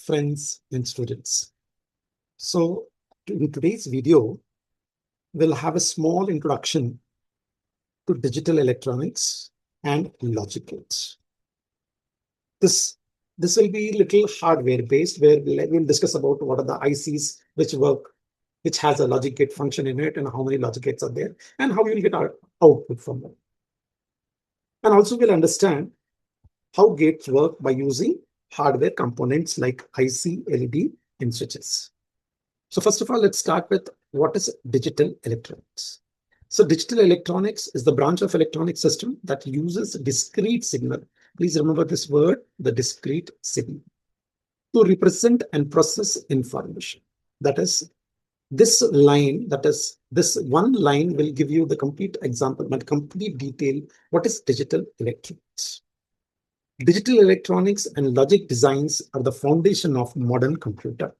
friends and students. So in today's video, we'll have a small introduction to digital electronics and logic gates. This will be little hardware based, where we'll discuss about what are the ICs which work, which has a logic gate function in it, and how many logic gates are there, and how you'll get our output from them. And also we'll understand how gates work by using hardware components like IC, LED, and switches. So first of all, let's start with what is digital electronics. So digital electronics is the branch of electronic system that uses discrete signal. Please remember this word, the discrete signal, to represent and process information. That is, this line, that is, this one line will give you the complete example, but complete detail, what is digital electronics. Digital electronics and logic designs are the foundation of modern computer.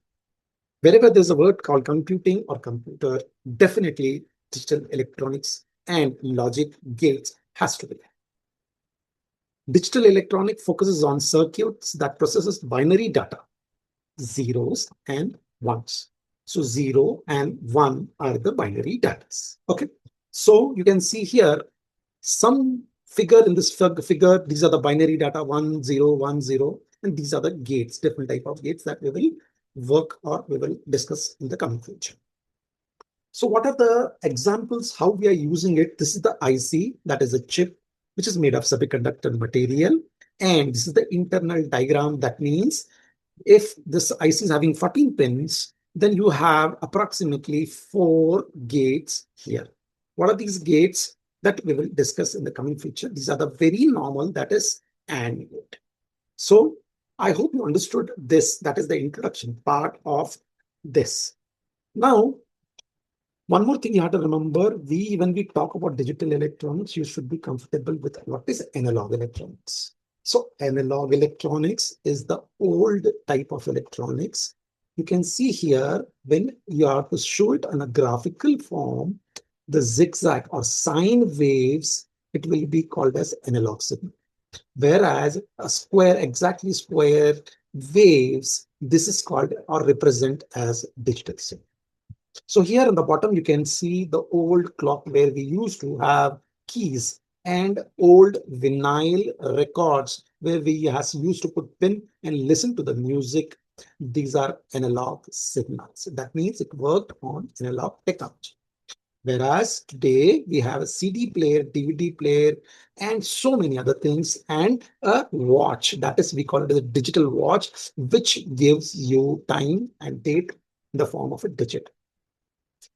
Wherever there's a word called computing or computer, definitely digital electronics and logic gates has to be there. Digital electronic focuses on circuits that processes binary data, zeros and ones. So 0 and 1 are the binary data. Okay. So you can see here some figure in this figure. These are the binary data 1, 0, 1, 0. And these are the gates, different type of gates that we will work or we will discuss in the coming future. So what are the examples, how we are using it? This is the IC, that is a chip, which is made of semiconductor material. And this is the internal diagram. That means if this IC is having 14 pins, then you have approximately 4 gates here. What are these gates? That we will discuss in the coming future. These are the very normal, that is AND gate. So I hope you understood this. That is the introduction part of this. Now, one more thing you have to remember, when we talk about digital electronics, you should be comfortable with what is analog electronics. So analog electronics is the old type of electronics. You can see here, when you have to show it in a graphical form, the zigzag or sine waves, it will be called as analog signal. Whereas a square, exactly square waves, this is called or represent as digital signal. So here on the bottom, you can see the old clock where we used to have keys, and old vinyl records where we used to put pin and listen to the music. These are analog signals. That means it worked on analog technology. Whereas today we have a CD player, DVD player, and so many other things, and a watch. That is, we call it a digital watch, which gives you time and date in the form of a digit.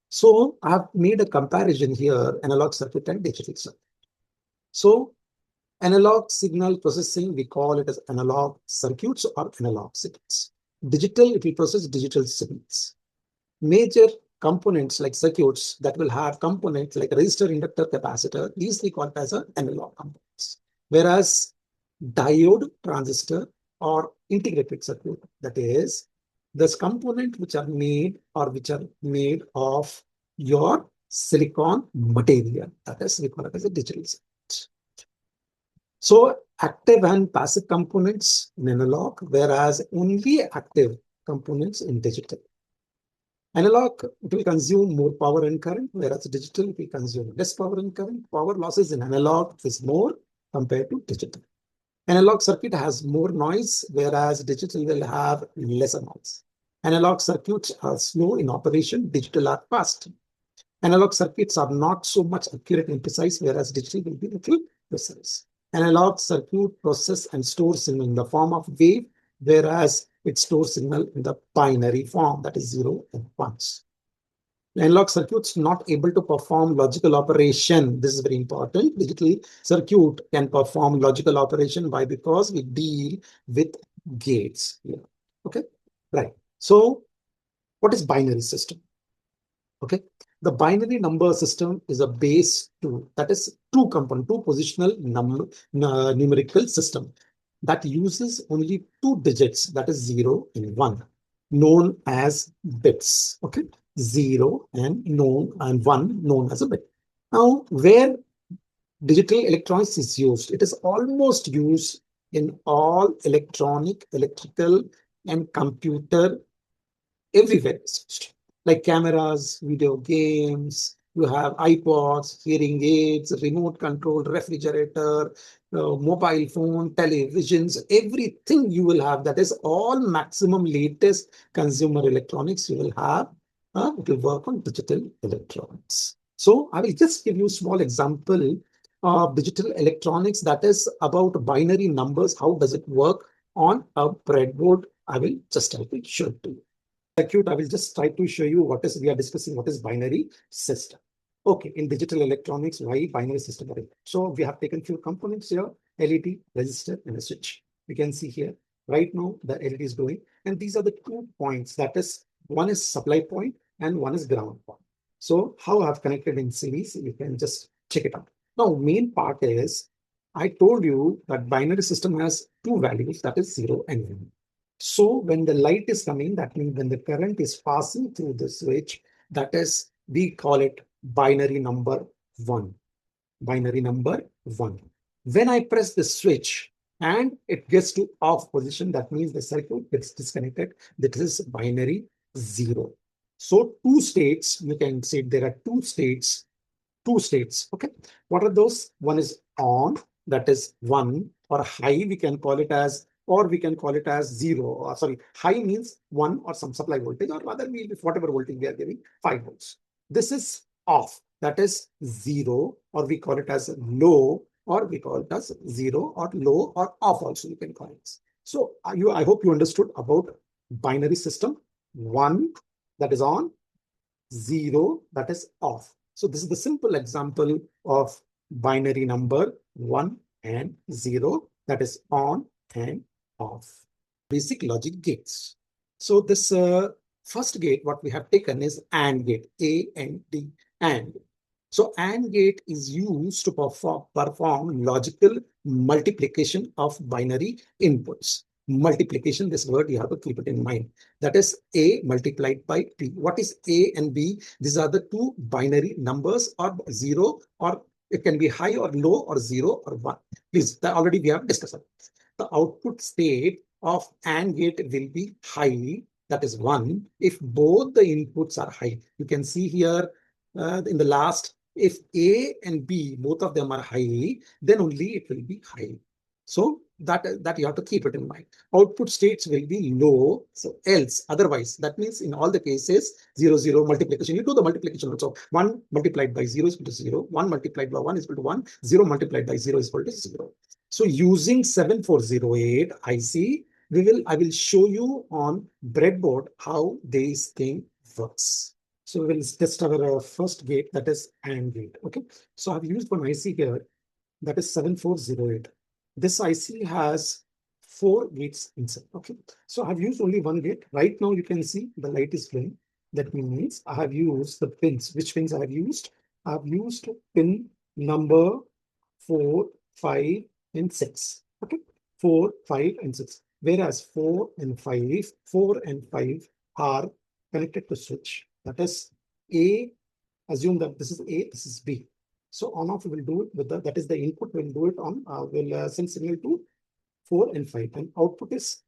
So I've made a comparison here, analog circuit and digital circuit. So analog signal processing, we call it as analog circuits or analog signals. Digital, it will process digital signals. Major components like circuits that will have components like resistor, inductor, capacitor, these we call as analog components. Whereas diode, transistor, or integrated circuit, that is, this component which are made of your silicon material. That is, we call it as a digital circuit. So active and passive components in analog, whereas only active components in digital. Analog, it will consume more power and current, whereas digital, it will consume less power and current. Power losses in analog is more compared to digital. Analog circuit has more noise, whereas digital will have lesser noise. Analog circuits are slow in operation, digital are fast. Analog circuits are not so much accurate and precise, whereas digital will be little precise. Analog circuit process and store signal in the form of wave, whereas it stores signal in the binary form, that is 0 and 1s. Analog circuits not able to perform logical operation. This is very important. Digital circuit can perform logical operation because we deal with gates here. Okay, right. So what is binary system? Okay, the binary number system is a base 2, that is two positional numerical system that uses only 2 digits, that is 0 and 1, known as bits. Okay, 0 and 1 known as a bit. Now, where digital electronics is used, it is almost used in all electrical and computer everywhere is used. Like cameras, video games, you have iPods, hearing aids, remote control, refrigerator, mobile phone, televisions, everything you will have. That is all maximum latest consumer electronics you will have. It will work on digital electronics. So I will just give you a small example of digital electronics that is about binary numbers. How does it work on a breadboard? I will just try to show it to you. Circuit, I will just try to show you what is we are discussing, what is binary system. Okay, in digital electronics, why binary system? So we have taken few components here, LED, resistor, and a switch. We can see here, right now the LED is going, and these are the 2 points. That is, one is supply point and one is ground point. So how I have connected in series, you can just check it out. Now, main part is, I told you that binary system has two values, that is 0 and 1. So when the light is coming, that means when the current is passing through the switch, that is, we call it binary number 1. Binary number 1. When I press the switch and it gets to off position, that means the circuit gets disconnected. That is binary 0. So two states, you can say there are two states. Okay, what are those? One is on, that is 1, or high we can call it as, or we can call it as 0, or sorry, high means 1 or some supply voltage, or rather we, whatever voltage we are giving, 5 volts. This is off, that is 0, or we call it as low, or we call it as 0 or low or off also you can call it. So I hope you understood about binary system. 1, that is on, 0, that is off. So this is the simple example of binary number 1 and 0, that is on and off. Basic logic gates. So this first gate, what we have taken is AND gate, A and D, AND. So AND gate is used to perform logical multiplication of binary inputs. Multiplication, this word you have to keep it in mind. That is A multiplied by B. What is A and B? These are the two binary numbers, or 0, or it can be high or low, or 0 or 1. Please, that already we have discussed. The output state of AND gate will be high, that is 1, if both the inputs are high. You can see here in the last, if A and B, both of them are high, then only it will be high. So that you have to keep it in mind. Output states will be low, so else, otherwise, that means in all the cases, 0, 0 multiplication. You do the multiplication also. 1 multiplied by 0 is equal to 0. 1 multiplied by 1 is equal to 1. 0 multiplied by 0 is equal to 0. So using 7408 IC, I will show you on breadboard how this thing works. So we will test our first gate, that is AND gate. Okay. So I've used one IC here, that is 7408. This IC has 4 gates inside. Okay. So I've used only one gate. Right now you can see the light is playing. That means I have used the pins. Which pins I have used? I've used pin number 4, 5, and 6. Okay. 4, 5, and 6. Whereas 4 and 5 are connected to switch. That is A. Assume that this is A, this is B. So on off we will do it with that is the input, we'll do it on, will send signal to 4 and 5, and output is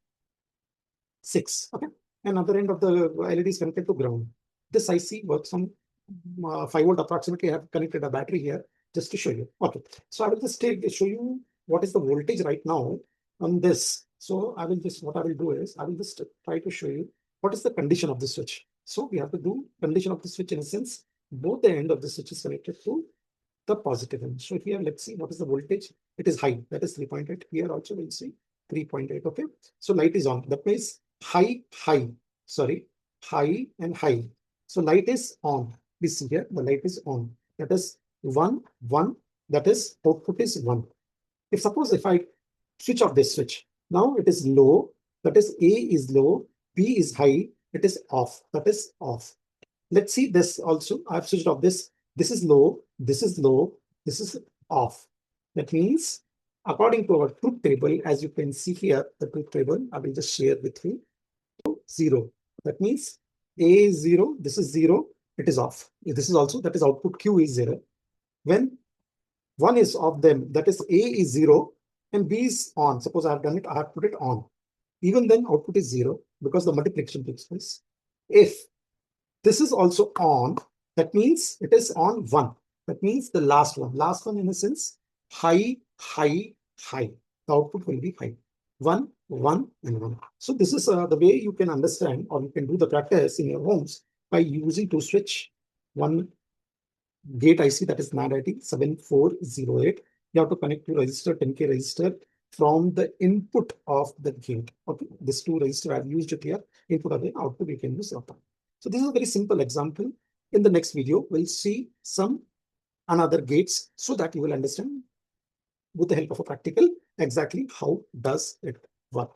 6. Okay. And other end of the LED is connected to ground. This IC works on 5 volt approximately. I have connected a battery here just to show you. Okay. So I will just show you what is the voltage right now on this. So I will just, what I will do is, I will just try to show you what is the condition of the switch. So we have to do condition of the switch in a sense, both the end of the switch is connected to the positive end. So here, let's see what is the voltage. It is high, that is 3.8. Here also we'll see 3.8. Okay. So light is on. That means high and high. So light is on. Please see here, the light is on. That is 1, 1. That is output is 1. If I switch off this switch, now it is low. That is A is low, B is high. It is off. That is off. Let's see this also. I've switched off this. This is low. This is low. This is off. That means, according to our truth table, as you can see here, the truth table, I will just share with you. 0. That means A is 0. This is 0. It is off. This is also, that is output Q is 0. When one is of them, that is A is 0 and B is on. Suppose I have done it, I have put it on. Even then, output is 0. because the multiplication takes place. If this is also on, that means it is on 1. That means the last one. Last one in a sense, high, high, high. The output will be high. 1, 1, and 1. So this is the way you can understand, or you can do the practice in your homes by using two switch. One gate IC, that is NAND IT 7408. You have to connect to register 10K register from the input of the gate. Okay, this two register I've used it here. Input again, output you can use upon. So this is a very simple example. In the next video, we'll see some another gates so that you will understand with the help of a practical exactly how does it work.